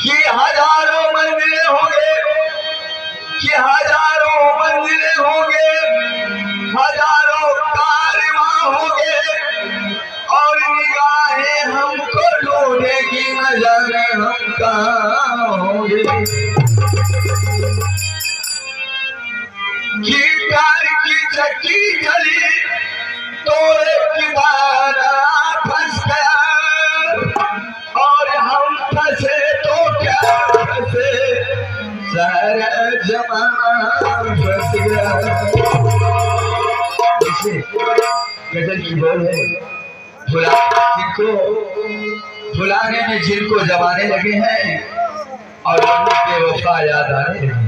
कि हजारों मंजिलें होंगे, कि हजारों मंजिलें होंगे, हजारों कारवां होंगे और निगाहें हमको ढूंढेगी, न जाने हम कहाँ होंगे। कि प्यार की चक्की चली तो एक किनारा फंस गया और हम फंसे तो क्या फंसे, सारा जमाना फंस गया। गजल की बोल है, भुलाने में जिनको जमाने लगे हैं और उनके वफा याद आने लगे हैं।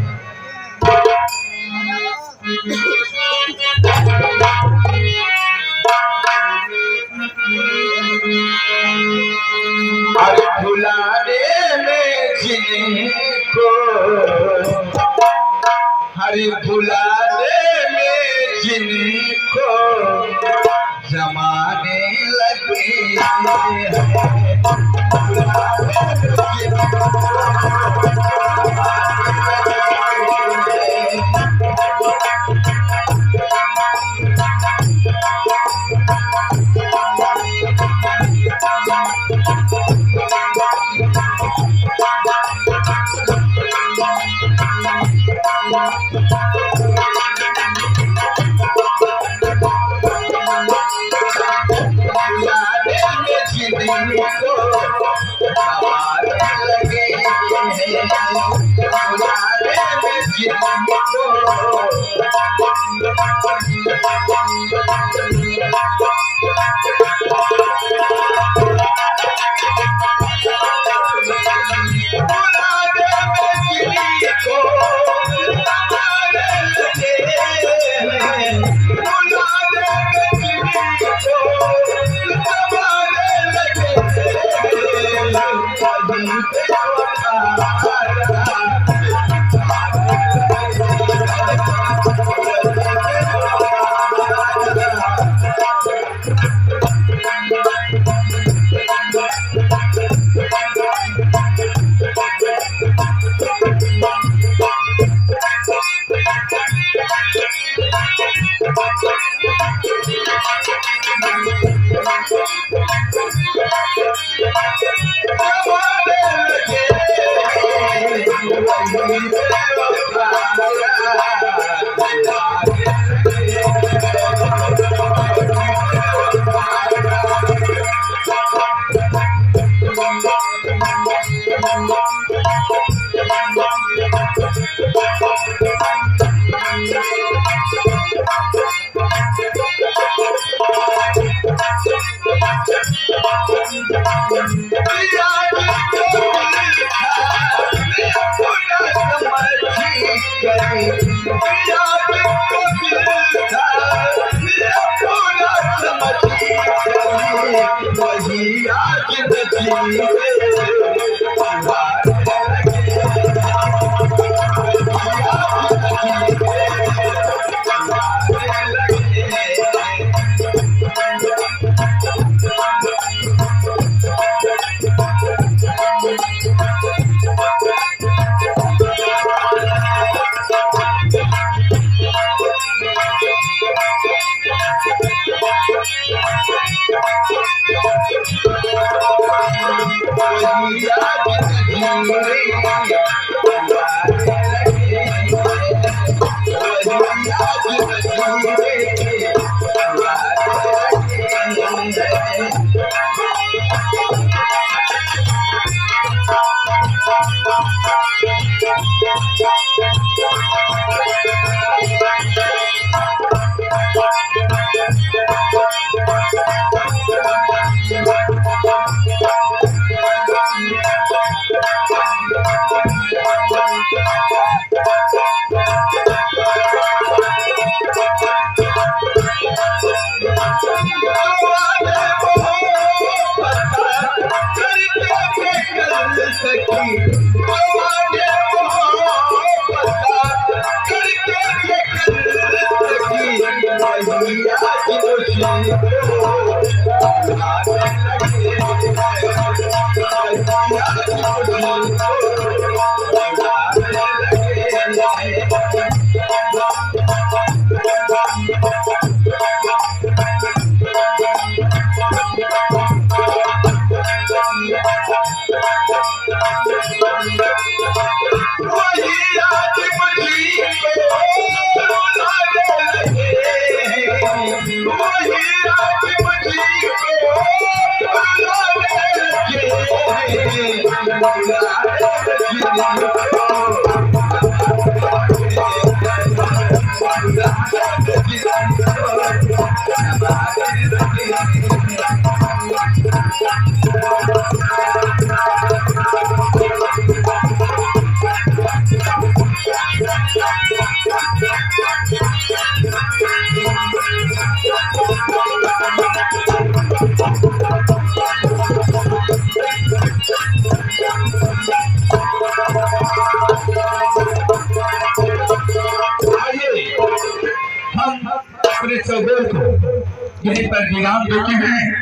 भुलाने में जिनको, हरी भुलाने में जिनको जमाने लगे Yeah. अपने चौबे को यहीं पर विराम देते हैं।